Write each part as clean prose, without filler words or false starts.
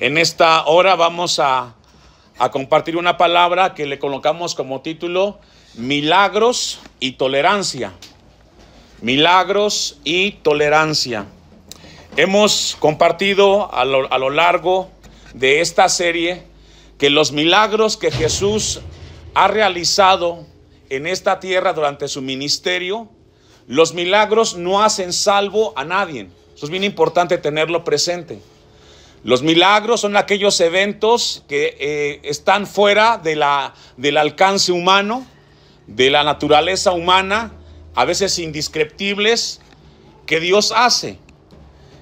En esta hora vamos a compartir una palabra que le colocamos como título Milagros y Tolerancia. Milagros y tolerancia. Hemos compartido a lo largo de esta serie que los milagros que Jesús ha realizado en esta tierra durante su ministerio, los milagros no hacen salvo a nadie. Eso es bien importante tenerlo presente. Los milagros son aquellos eventos que están fuera del alcance humano, de la naturaleza humana, a veces indescriptibles, que Dios hace.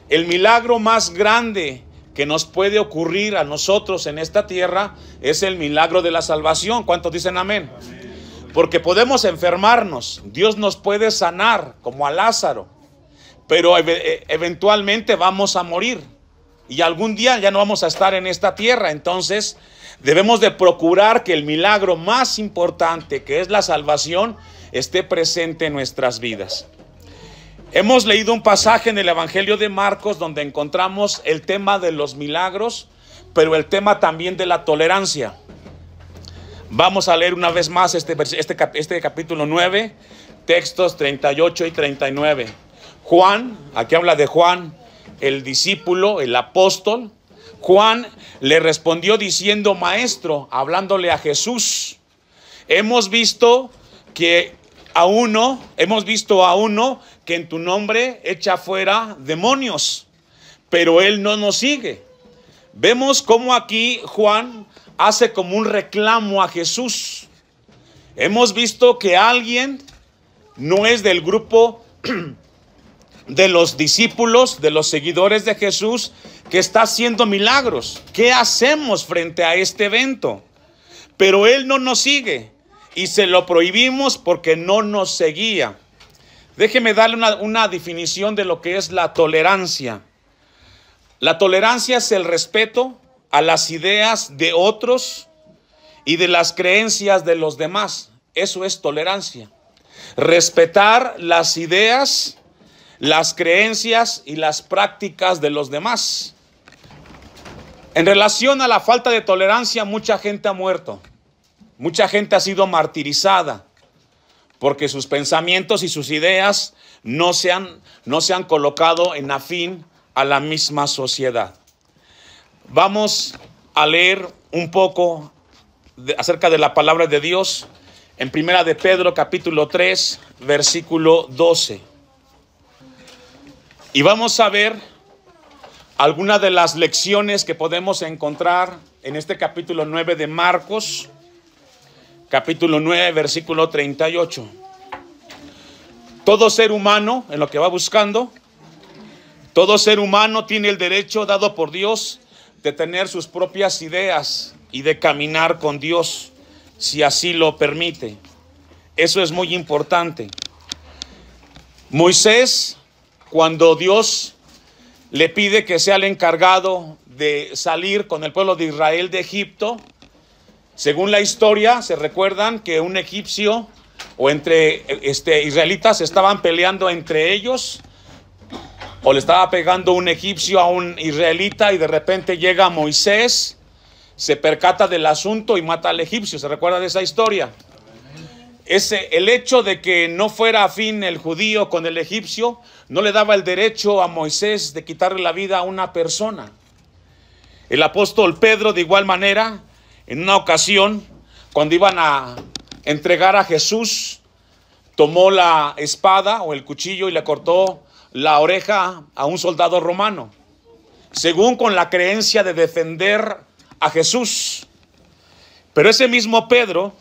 El milagro más grande que nos puede ocurrir a nosotros en esta tierra es el milagro de la salvación. ¿Cuántos dicen amén? Amén. Porque podemos enfermarnos, Dios nos puede sanar como a Lázaro, pero eventualmente vamos a morir. Y algún día ya no vamos a estar en esta tierra. Entonces debemos de procurar que el milagro más importante, que es la salvación, esté presente en nuestras vidas. Hemos leído un pasaje en el Evangelio de Marcos donde encontramos el tema de los milagros, pero el tema también de la tolerancia. Vamos a leer una vez más este capítulo 9, textos 38 y 39. Juan, aquí habla de Juan, el discípulo, el apóstol. Juan le respondió diciendo: Maestro, hablándole a Jesús, hemos visto a uno que en tu nombre echa fuera demonios, pero él no nos sigue. Vemos cómo aquí Juan hace como un reclamo a Jesús. Hemos visto que alguien no es del grupo de los discípulos, de los seguidores de Jesús, que está haciendo milagros. ¿Qué hacemos frente a este evento? Pero él no nos sigue y se lo prohibimos porque no nos seguía. Déjeme darle una definición de lo que es la tolerancia. La tolerancia es el respeto a las ideas de otros y de las creencias de los demás. Eso es tolerancia. Respetar las ideas, las creencias y las prácticas de los demás. En relación a la falta de tolerancia, mucha gente ha muerto. Mucha gente ha sido martirizada porque sus pensamientos y sus ideas no se han colocado en afín a la misma sociedad. Vamos a leer un poco acerca de la palabra de Dios en Primera de Pedro, capítulo 3, versículo 12. Y vamos a ver algunas de las lecciones que podemos encontrar en este capítulo 9 de Marcos, capítulo 9, versículo 38. Todo ser humano, en lo que va buscando, todo ser humano tiene el derecho dado por Dios de tener sus propias ideas y de caminar con Dios, si así lo permite. Eso es muy importante. Moisés, cuando Dios le pide que sea el encargado de salir con el pueblo de Israel de Egipto, según la historia, se recuerdan que un egipcio o entre israelitas estaban peleando entre ellos, o le estaba pegando un egipcio a un israelita, y de repente llega Moisés, se percata del asunto y mata al egipcio. ¿Se recuerda de esa historia? El hecho de que no fuera afín el judío con el egipcio no le daba el derecho a Moisés de quitarle la vida a una persona. El apóstol Pedro, de igual manera, en una ocasión, cuando iban a entregar a Jesús, tomó la espada o el cuchillo y le cortó la oreja a un soldado romano, según con la creencia de defender a Jesús. Pero ese mismo Pedro,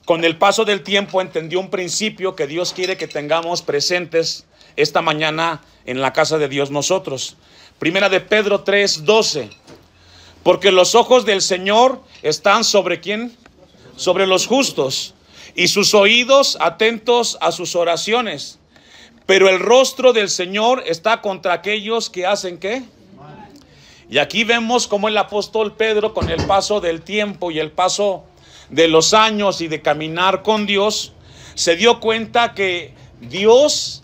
con el paso del tiempo, entendió un principio que Dios quiere que tengamos presentes esta mañana en la casa de Dios nosotros. Primera de Pedro 3, 12. Porque los ojos del Señor están ¿sobre quién? Sobre los justos, y sus oídos atentos a sus oraciones. Pero el rostro del Señor está contra aquellos que hacen ¿qué? Y aquí vemos cómo el apóstol Pedro, con el paso del tiempo y el paso de los años y de caminar con Dios, se dio cuenta que Dios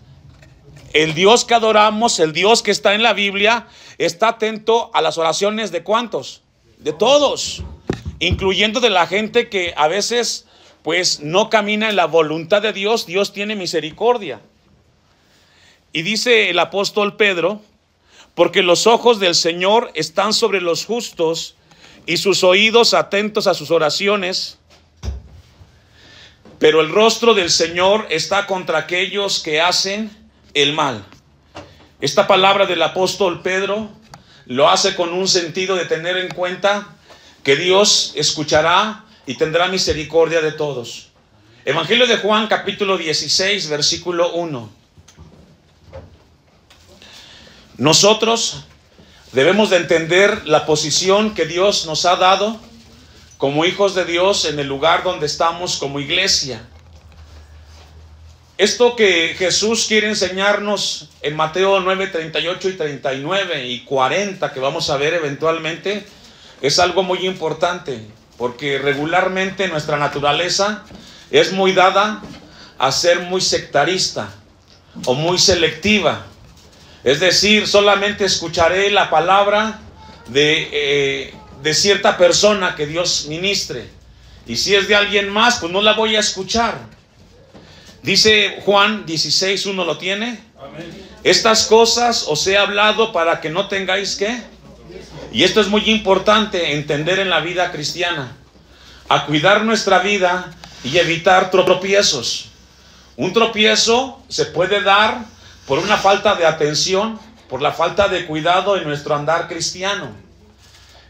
el Dios que adoramos, el Dios que está en la Biblia, está atento a las oraciones de ¿cuántos? De todos, incluyendo de la gente que a veces pues no camina en la voluntad de Dios. Dios tiene misericordia. Y dice el apóstol Pedro, porque los ojos del Señor están sobre los justos y sus oídos atentos a sus oraciones, pero el rostro del Señor está contra aquellos que hacen el mal. Esta palabra del apóstol Pedro lo hace con un sentido de tener en cuenta que Dios escuchará y tendrá misericordia de todos. Evangelio de Juan, capítulo 16, versículo 1. Nosotros debemos de entender la posición que Dios nos ha dado como hijos de Dios en el lugar donde estamos como iglesia. Esto que Jesús quiere enseñarnos en Mateo 9, 38 y 39 y 40, que vamos a ver eventualmente, es algo muy importante, porque regularmente nuestra naturaleza es muy dada a ser muy sectarista o muy selectiva. Es decir, solamente escucharé la palabra de cierta persona que Dios ministre. Y si es de alguien más, pues no la voy a escuchar. Dice Juan 16:1, ¿lo tiene? Amén. Estas cosas os he hablado para que no tengáis ¿qué? Y esto es muy importante entender en la vida cristiana. A cuidar nuestra vida y evitar tropiezos. Un tropiezo se puede dar por una falta de atención, por la falta de cuidado en nuestro andar cristiano.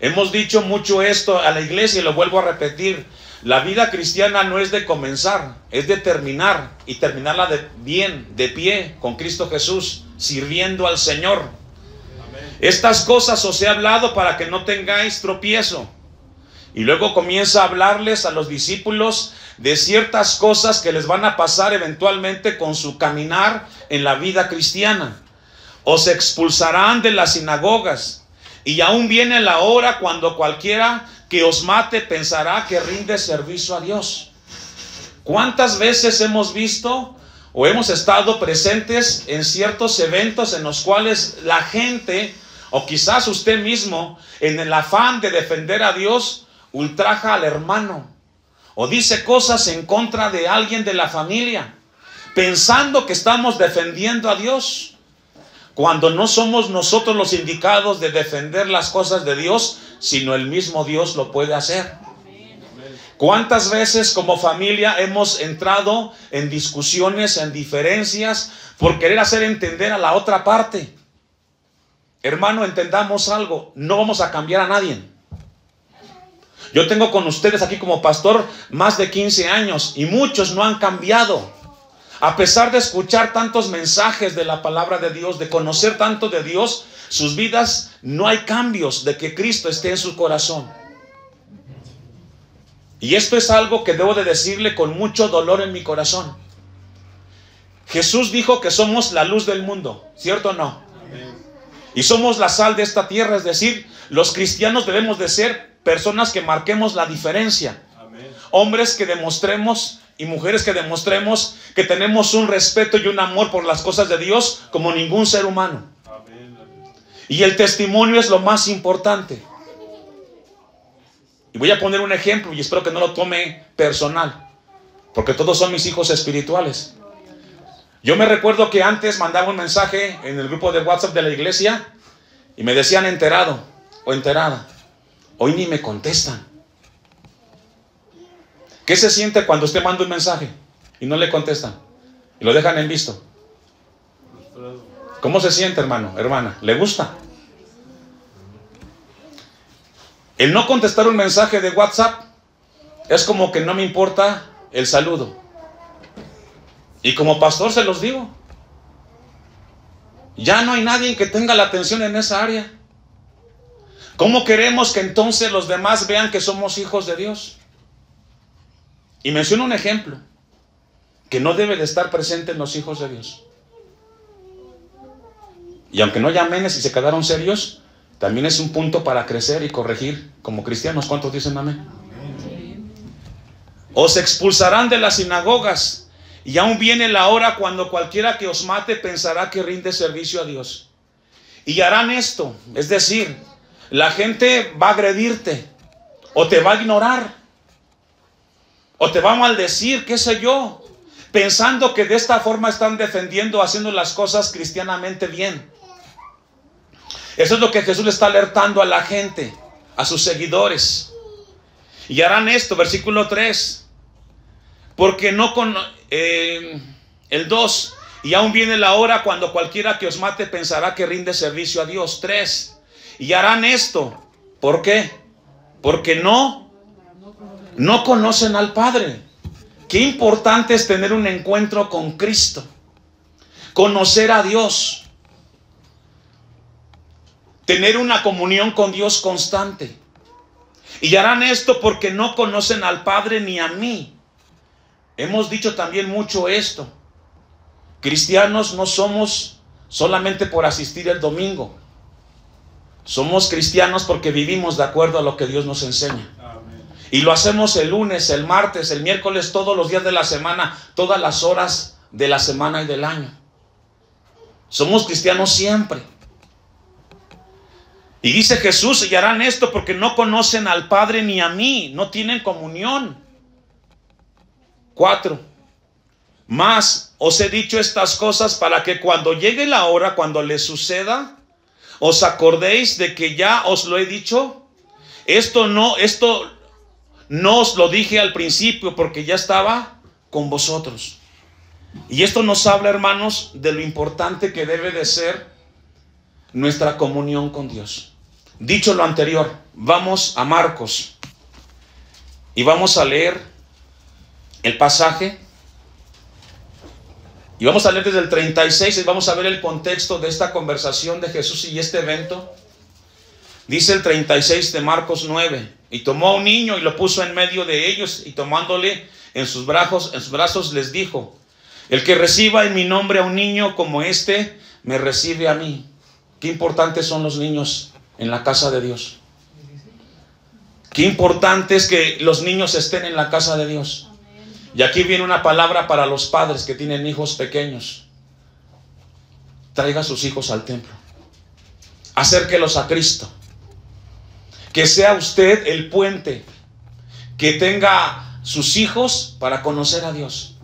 Hemos dicho mucho esto a la iglesia y lo vuelvo a repetir. La vida cristiana no es de comenzar, es de terminar, y terminarla bien, de pie, con Cristo Jesús, sirviendo al Señor. Amén. Estas cosas os he hablado para que no tengáis tropiezo. Y luego comienza a hablarles a los discípulos de ciertas cosas que les van a pasar eventualmente con su caminar en la vida cristiana. Os expulsarán de las sinagogas, y aún viene la hora cuando cualquiera que os mate pensará que rinde servicio a Dios. ¿Cuántas veces hemos visto o hemos estado presentes en ciertos eventos en los cuales la gente, o quizás usted mismo, en el afán de defender a Dios, ultraja al hermano o dice cosas en contra de alguien de la familia, pensando que estamos defendiendo a Dios, cuando no somos nosotros los indicados de defender las cosas de Dios, sino el mismo Dios lo puede hacer? ¿Cuántas veces como familia hemos entrado en discusiones, en diferencias, por querer hacer entender a la otra parte? Hermano, entendamos algo, no vamos a cambiar a nadie. Yo tengo con ustedes aquí como pastor más de 15 años y muchos no han cambiado. A pesar de escuchar tantos mensajes de la palabra de Dios, de conocer tanto de Dios, sus vidas no hay cambios de que Cristo esté en su corazón. Y esto es algo que debo de decirle con mucho dolor en mi corazón. Jesús dijo que somos la luz del mundo, ¿cierto o no? Amén. Y somos la sal de esta tierra, es decir, los cristianos debemos de ser personas que marquemos la diferencia. Amén. Hombres que demostremos y mujeres que demostremos que tenemos un respeto y un amor por las cosas de Dios como ningún ser humano. Amén. Y el testimonio es lo más importante. Y voy a poner un ejemplo y espero que no lo tome personal, porque todos son mis hijos espirituales. Yo me recuerdo que antes mandaba un mensaje en el grupo de WhatsApp de la iglesia y me decían enterado o enterada. Hoy ni me contestan. ¿Qué se siente cuando usted manda un mensaje y no le contestan y lo dejan en visto? ¿Cómo se siente, hermano, hermana? ¿Le gusta? El no contestar un mensaje de WhatsApp es como que no me importa el saludo. Y como pastor se los digo, ya no hay nadie que tenga la atención en esa área. ¿Cómo queremos que entonces los demás vean que somos hijos de Dios? Y menciono un ejemplo que no debe de estar presente en los hijos de Dios. Y aunque no llamen y se quedaron serios, también es un punto para crecer y corregir como cristianos. ¿Cuántos dicen amén? Amén. Os expulsarán de las sinagogas, Y aún viene la hora cuando cualquiera que os mate pensará que rinde servicio a Dios. Y harán esto, es decir, la gente va a agredirte, o te va a ignorar, o te va a maldecir, qué sé yo, pensando que de esta forma están defendiendo, haciendo las cosas cristianamente bien. Eso es lo que Jesús le está alertando a la gente, a sus seguidores. Y harán esto, versículo 3. Porque no con el 2. Y aún viene la hora cuando cualquiera que os mate pensará que rinde servicio a Dios. 3. Y harán esto. ¿Por qué? Porque no conocen al Padre. Qué importante es tener un encuentro con Cristo. Conocer a Dios. Tener una comunión con Dios constante. Y harán esto porque no conocen al Padre ni a mí. Hemos dicho también mucho esto. Cristianos no somos solamente por asistir el domingo. Somos cristianos porque vivimos de acuerdo a lo que Dios nos enseña. Amén. Y lo hacemos el lunes, el martes, el miércoles, todos los días de la semana, todas las horas de la semana y del año. Somos cristianos siempre. Y dice Jesús, y harán esto porque no conocen al Padre ni a mí, no tienen comunión. 4. Mas os he dicho estas cosas para que cuando llegue la hora, cuando les suceda, os acordéis de que ya os lo he dicho. Esto no os lo dije al principio porque ya estaba con vosotros. Y esto nos habla, hermanos, de lo importante que debe de ser nuestra comunión con Dios. Dicho lo anterior, vamos a Marcos y vamos a leer el pasaje. Y vamos a leer desde el 36 y vamos a ver el contexto de esta conversación de Jesús y este evento. Dice el 36 de Marcos 9. Y tomó a un niño y lo puso en medio de ellos, y tomándole en sus brazos les dijo: el que reciba en mi nombre a un niño como este, me recibe a mí. Qué importantes son los niños en la casa de Dios. Qué importante es que los niños estén en la casa de Dios. Y aquí viene una palabra para los padres que tienen hijos pequeños. Traiga a sus hijos al templo. Acérquelos a Cristo. Que sea usted el puente que tenga sus hijos para conocer a Dios.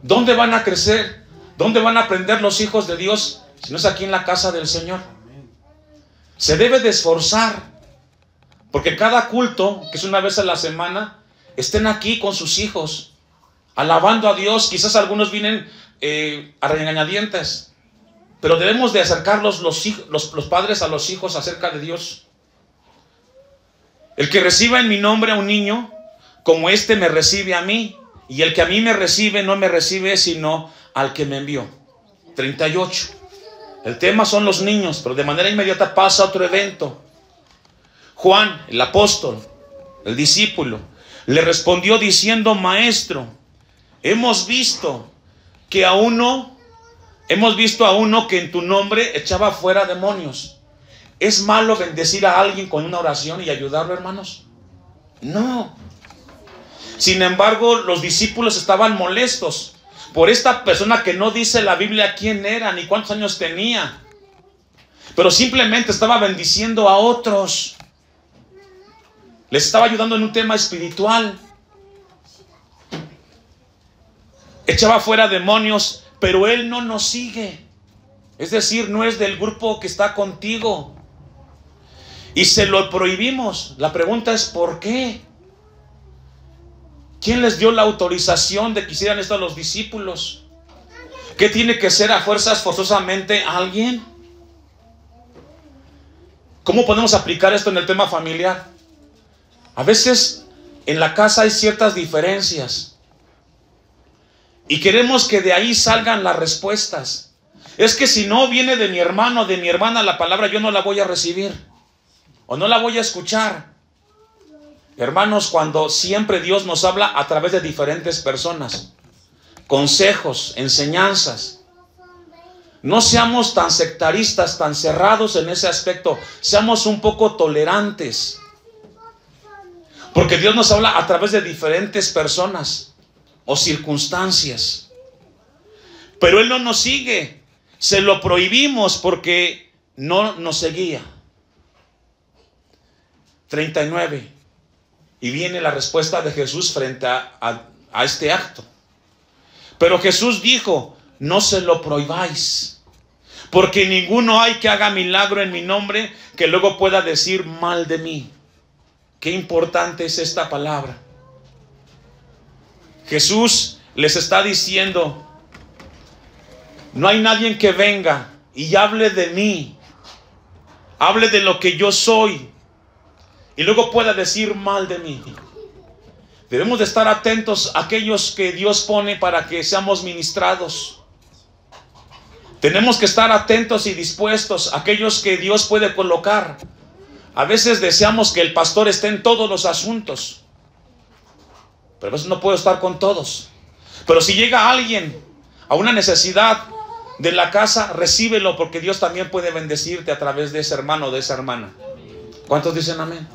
¿Dónde van a crecer? ¿Dónde van a aprender los hijos de Dios si no es aquí en la casa del Señor? Se debe de esforzar, porque cada culto, que es una vez a la semana, estén aquí con sus hijos, alabando a Dios. Quizás algunos vienen a regañadientes, pero debemos de acercarlos los padres a los hijos acerca de Dios. El que reciba en mi nombre a un niño como este me recibe a mí, y el que a mí me recibe no me recibe sino al que me envió. 38. El tema son los niños, pero de manera inmediata pasa otro evento. Juan, el apóstol, el discípulo, le respondió diciendo: Maestro, hemos visto a uno que en tu nombre echaba fuera demonios. ¿Es malo bendecir a alguien con una oración y ayudarlo, hermanos? No. Sin embargo, los discípulos estaban molestos por esta persona que no dice la Biblia quién era ni cuántos años tenía, pero simplemente estaba bendiciendo a otros. Les estaba ayudando en un tema espiritual. Echaba fuera demonios, pero él no nos sigue. Es decir, no es del grupo que está contigo. Y se lo prohibimos. La pregunta es ¿por qué? ¿Quién les dio la autorización de que hicieran esto a los discípulos? ¿Qué tiene que ser a fuerzas forzosamente alguien? ¿Cómo podemos aplicar esto en el tema familiar? A veces en la casa hay ciertas diferencias y queremos que de ahí salgan las respuestas. Es que si no viene de mi hermano o de mi hermana la palabra, yo no la voy a recibir o no la voy a escuchar. Hermanos, cuando siempre Dios nos habla a través de diferentes personas, consejos, enseñanzas, no seamos tan sectaristas, tan cerrados en ese aspecto. Seamos un poco tolerantes, porque Dios nos habla a través de diferentes personas o circunstancias. Pero Él no nos sigue. Se lo prohibimos porque no nos seguía. 39. Y viene la respuesta de Jesús frente a este acto. Pero Jesús dijo, no se lo prohibáis, porque ninguno hay que haga milagro en mi nombre que luego pueda decir mal de mí. Qué importante es esta palabra. Jesús les está diciendo, no hay nadie que venga y hable de mí, hable de lo que yo soy, y luego pueda decir mal de mí. Debemos de estar atentos a aquellos que Dios pone para que seamos ministrados. Tenemos que estar atentos y dispuestos a aquellos que Dios puede colocar. A veces deseamos que el pastor esté en todos los asuntos, pero a veces no puedo estar con todos. Pero si llega alguien a una necesidad de la casa, recíbelo, porque Dios también puede bendecirte a través de ese hermano o de esa hermana. ¿Cuántos dicen amén?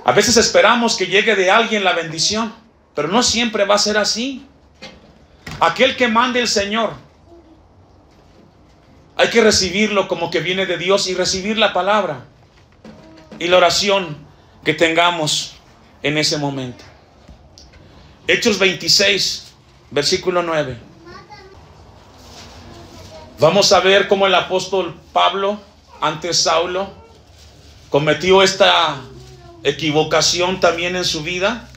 A veces esperamos que llegue de alguien la bendición, pero no siempre va a ser así. Aquel que mande el Señor, hay que recibirlo como que viene de Dios y recibir la palabra y la oración que tengamos en ese momento. Hechos 26, versículo 9. Vamos a ver cómo el apóstol Pablo, antes Saulo, cometió esta equivocación también en su vida.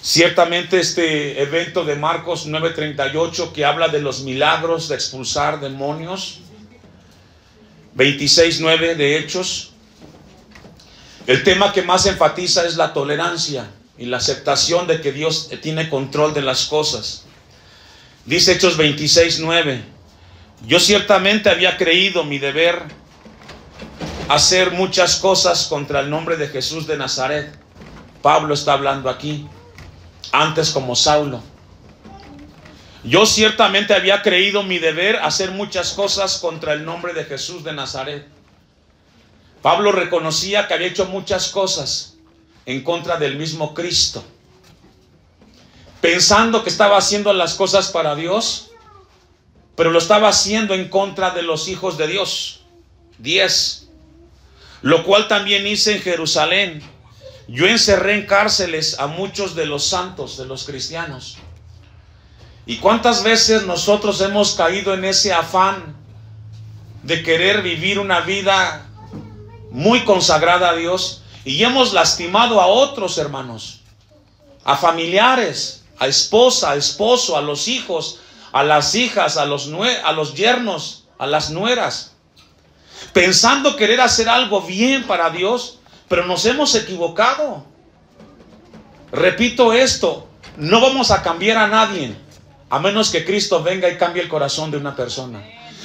Ciertamente este evento de Marcos 9:38, que habla de los milagros de expulsar demonios, 26:9 de Hechos, el tema que más enfatiza es la tolerancia y la aceptación de que Dios tiene control de las cosas. Dice Hechos 26:9, yo ciertamente había creído mi deber hacer muchas cosas contra el nombre de Jesús de Nazaret. Pablo está hablando aquí, antes como Saulo. Yo ciertamente había creído mi deber hacer muchas cosas contra el nombre de Jesús de Nazaret. Pablo reconocía que había hecho muchas cosas en contra del mismo Cristo, pensando que estaba haciendo las cosas para Dios, pero lo estaba haciendo en contra de los hijos de Dios. 10. Lo cual también hice en Jerusalén. Yo encerré en cárceles a muchos de los santos, de los cristianos. ¿Y cuántas veces nosotros hemos caído en ese afán de querer vivir una vida muy consagrada a Dios y hemos lastimado a otros hermanos, a familiares, a esposa, a esposo, a los hijos, a las hijas, a los yernos, a las nueras, pensando querer hacer algo bien para Dios, pero nos hemos equivocado? Repito esto, no vamos a cambiar a nadie a menos que Cristo venga y cambie el corazón de una persona.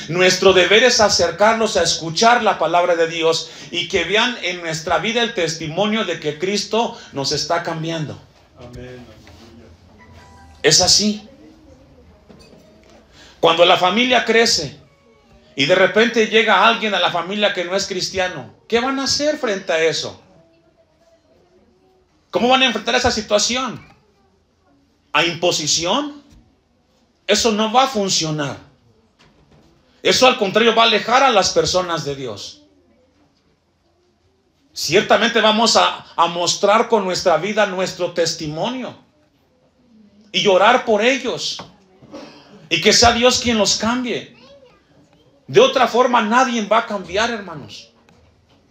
Nuestro deber es acercarlos a escuchar la palabra de Dios y que vean en nuestra vida el testimonio de que Cristo nos está cambiando. Amén. Es así. Cuando la familia crece y de repente llega alguien a la familia que no es cristiano, ¿qué van a hacer frente a eso? ¿Cómo van a enfrentar esa situación? ¿A imposición? Eso no va a funcionar. Eso al contrario va a alejar a las personas de Dios. Ciertamente vamos a mostrar con nuestra vida nuestro testimonio y orar por ellos y que sea Dios quien los cambie. De otra forma nadie va a cambiar, hermanos.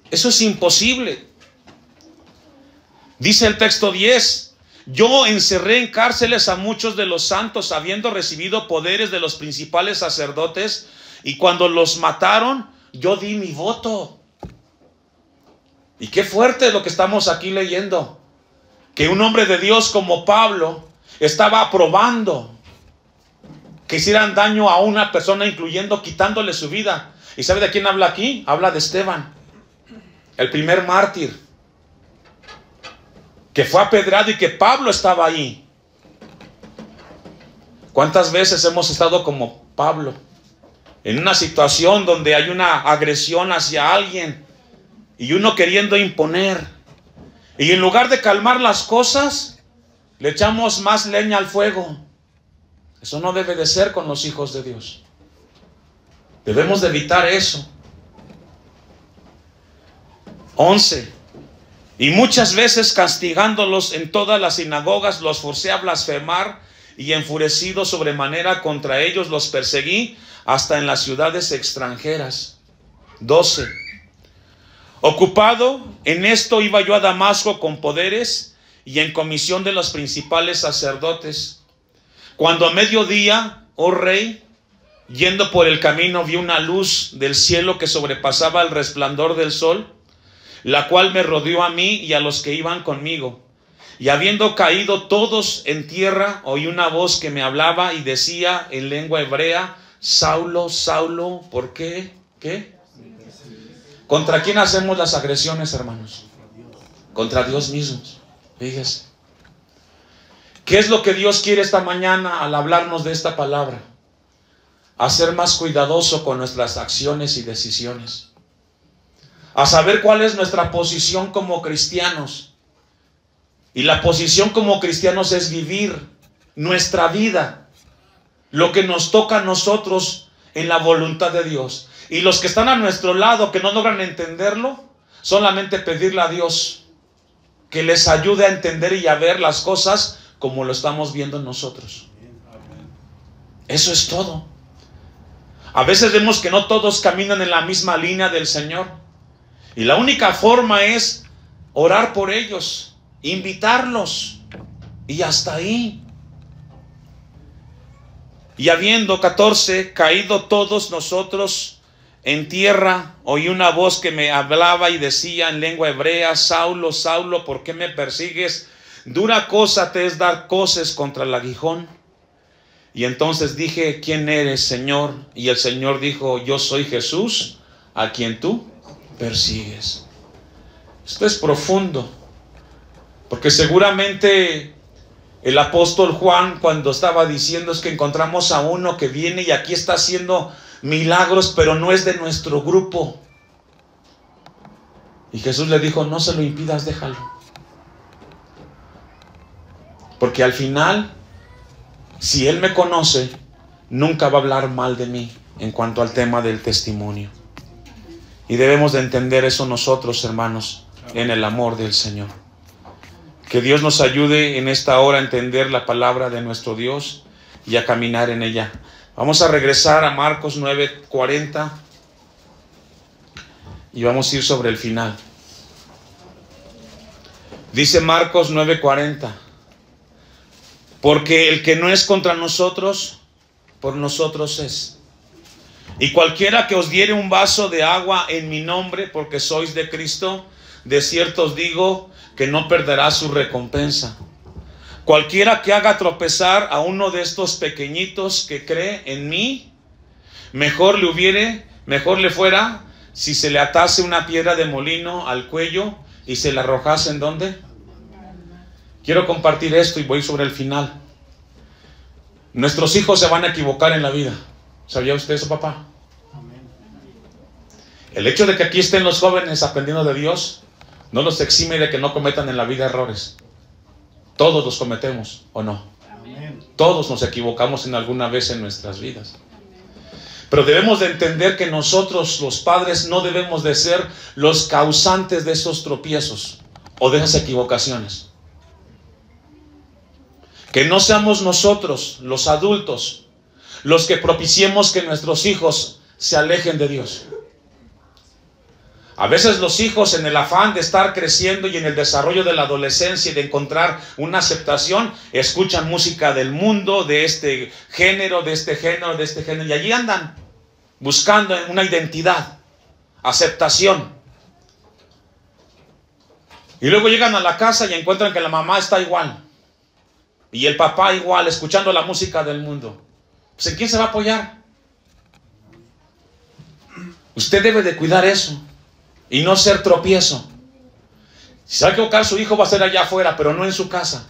Eso es imposible. Dice el texto 10, yo encerré en cárceles a muchos de los santos, habiendo recibido poderes de los principales sacerdotes, y cuando los mataron, yo di mi voto. Y qué fuerte es lo que estamos aquí leyendo, que un hombre de Dios como Pablo estaba aprobando que hicieran daño a una persona, incluyendo quitándole su vida. ¿Y sabe de quién habla aquí? Habla de Esteban, el primer mártir, que fue apedreado y que Pablo estaba ahí. ¿Cuántas veces hemos estado como Pablo? En una situación donde hay una agresión hacia alguien y uno queriendo imponer. Y en lugar de calmar las cosas, le echamos más leña al fuego. Eso no debe de ser con los hijos de Dios. Debemos de evitar eso. 11. Y muchas veces castigándolos en todas las sinagogas, los forcé a blasfemar, y enfurecido sobremanera contra ellos los perseguí hasta en las ciudades extranjeras. 12. Ocupado en esto iba yo a Damasco con poderes y en comisión de los principales sacerdotes. Cuando a mediodía, oh rey, yendo por el camino, vi una luz del cielo que sobrepasaba el resplandor del sol, la cual me rodeó a mí y a los que iban conmigo. Y habiendo caído todos en tierra, oí una voz que me hablaba y decía en lengua hebrea: Saulo, Saulo, ¿por qué? ¿Qué? ¿Contra quién hacemos las agresiones, hermanos? Contra Dios mismo. Fíjese. ¿Qué es lo que Dios quiere esta mañana al hablarnos de esta palabra? A ser más cuidadoso con nuestras acciones y decisiones. A saber cuál es nuestra posición como cristianos. Y la posición como cristianos es vivir nuestra vida, lo que nos toca a nosotros en la voluntad de Dios. Y los que están a nuestro lado, que no logran entenderlo, solamente pedirle a Dios que les ayude a entender y a ver las cosas como lo estamos viendo nosotros. Eso es todo. A veces vemos que no todos caminan en la misma línea del Señor. Y la única forma es orar por ellos, invitarlos, y hasta ahí. Y habiendo 14 caído todos nosotros en tierra, oí una voz que me hablaba y decía en lengua hebrea: Saulo, Saulo, ¿por qué me persigues? Dura cosa te es dar coces contra el aguijón. Y entonces dije: ¿quién eres, Señor? Y el Señor dijo: yo soy Jesús, a quien tú persigues. Esto es profundo. Porque seguramente el apóstol Juan, cuando estaba diciendo, es que encontramos a uno que viene y aquí está haciendo milagros, pero no es de nuestro grupo. Y Jesús le dijo: no se lo impidas, déjalo. Porque al final, si él me conoce, nunca va a hablar mal de mí en cuanto al tema del testimonio. Y debemos de entender eso nosotros, hermanos, en el amor del Señor. Que Dios nos ayude en esta hora a entender la palabra de nuestro Dios y a caminar en ella. Vamos a regresar a Marcos 9:40 y vamos a ir sobre el final. Dice Marcos 9:40: porque el que no es contra nosotros, por nosotros es. Y cualquiera que os diere un vaso de agua en mi nombre, porque sois de Cristo, de cierto os digo que no perderá su recompensa. Cualquiera que haga tropezar a uno de estos pequeñitos que cree en mí, mejor le fuera si se le atase una piedra de molino al cuello y se la arrojase ¿en dónde? Quiero compartir esto y voy sobre el final. Nuestros hijos se van a equivocar en la vida. ¿Sabía usted eso, papá? El hecho de que aquí estén los jóvenes aprendiendo de Dios no los exime de que no cometan en la vida errores. Todos los cometemos, ¿o no? Todos nos equivocamos en alguna vez en nuestras vidas. Pero debemos de entender que nosotros, los padres, no debemos de ser los causantes de esos tropiezos o de esas equivocaciones. Que no seamos nosotros, los adultos, los que propiciemos que nuestros hijos se alejen de Dios. A veces los hijos, en el afán de estar creciendo y en el desarrollo de la adolescencia y de encontrar una aceptación, escuchan música del mundo, de este género, de este género, de este género, y allí andan buscando una identidad, aceptación. Y luego llegan a la casa y encuentran que la mamá está igual y el papá igual, escuchando la música del mundo. Pues ¿en quién se va a apoyar? Usted debe de cuidar eso y no ser tropiezo. Si se va a equivocar, su hijo va a ser allá afuera, pero no en su casa.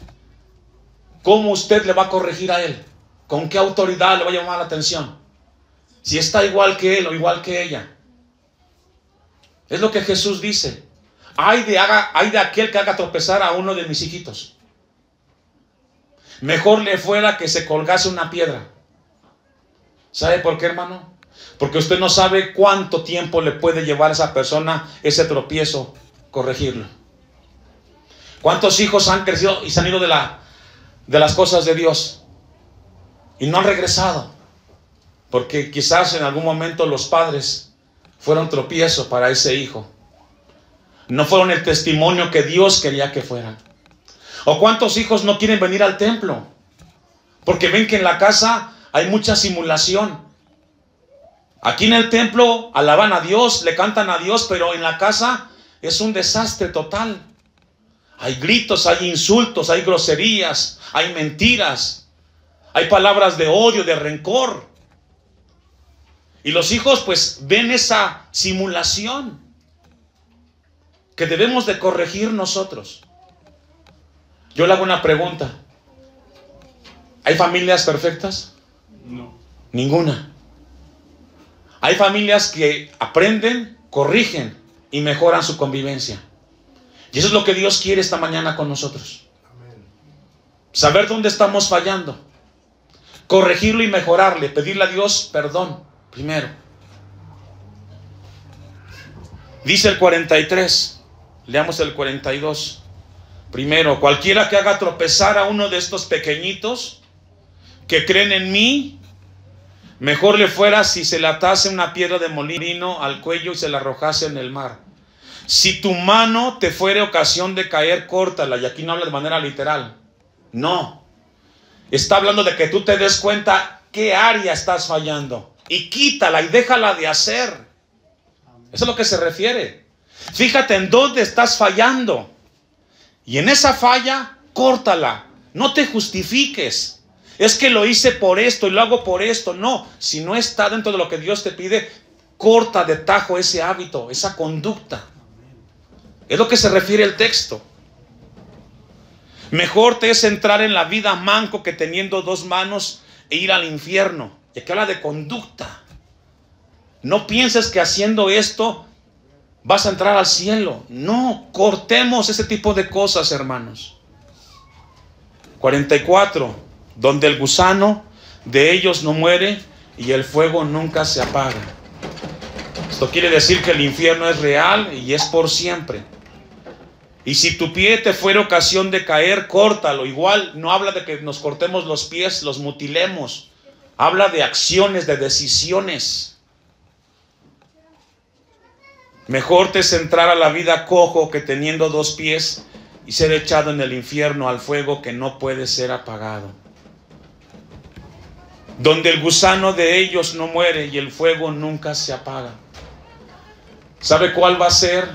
¿Cómo usted le va a corregir a él? ¿Con qué autoridad le va a llamar la atención? Si está igual que él o igual que ella. Es lo que Jesús dice. Hay de aquel que haga tropezar a uno de mis hijitos. Mejor le fuera que se colgase una piedra. ¿Sabe por qué, hermano? Porque usted no sabe cuánto tiempo le puede llevar a esa persona ese tropiezo corregirlo. ¿Cuántos hijos han crecido y se han ido de las cosas de Dios y no han regresado? Porque quizás en algún momento los padres fueron tropiezo para ese hijo. No fueron el testimonio que Dios quería que fueran. ¿O cuántos hijos no quieren venir al templo? Porque ven que en la casa hay mucha simulación. Aquí en el templo alaban a Dios, le cantan a Dios, pero en la casa es un desastre total. Hay gritos, hay insultos, hay groserías, hay mentiras, hay palabras de odio, de rencor. Y los hijos pues ven esa simulación que debemos de corregir nosotros. Yo le hago una pregunta. ¿Hay familias perfectas? No. Ninguna. Hay familias que aprenden, corrigen y mejoran su convivencia. Y eso es lo que Dios quiere esta mañana con nosotros. Amén. Saber dónde estamos fallando. Corregirlo y mejorarle. Pedirle a Dios perdón primero. Dice el 43. Leamos el 42. Primero, cualquiera que haga tropezar a uno de estos pequeñitos que creen en mí, mejor le fuera si se le atase una piedra de molino al cuello y se la arrojase en el mar. Si tu mano te fuere ocasión de caer, córtala. Y aquí no habla de manera literal. No. Está hablando de que tú te des cuenta qué área estás fallando. Y quítala y déjala de hacer. Eso es lo que se refiere. Fíjate en dónde estás fallando. Y en esa falla, córtala. No te justifiques. Es que lo hice por esto y lo hago por esto. No, si no está dentro de lo que Dios te pide, corta de tajo ese hábito, esa conducta. Es lo que se refiere el texto. Mejor te es entrar en la vida manco que teniendo dos manos e ir al infierno. Y aquí habla de conducta. No pienses que haciendo esto vas a entrar al cielo. No, cortemos ese tipo de cosas, hermanos. 44. Donde el gusano de ellos no muere y el fuego nunca se apaga. Esto quiere decir que el infierno es real y es por siempre. Y si tu pie te fuera ocasión de caer, córtalo. Igual no habla de que nos cortemos los pies, los mutilemos. Habla de acciones, de decisiones. Mejor te es entrar a la vida cojo que teniendo dos pies y ser echado en el infierno al fuego que no puede ser apagado. Donde el gusano de ellos no muere y el fuego nunca se apaga. ¿Sabe cuál va a ser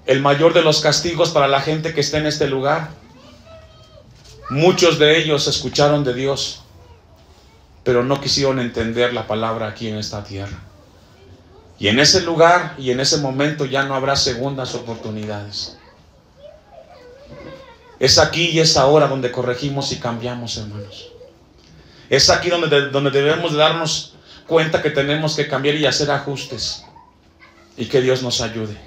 el mayor de los castigos para la gente que está en este lugar? Muchos de ellos escucharon de Dios, pero no quisieron entender la palabra aquí en esta tierra. Y en ese lugar y en ese momento ya no habrá segundas oportunidades. Es aquí y es ahora donde corregimos y cambiamos, hermanos. Es aquí donde debemos de darnos cuenta que tenemos que cambiar y hacer ajustes. Y que Dios nos ayude.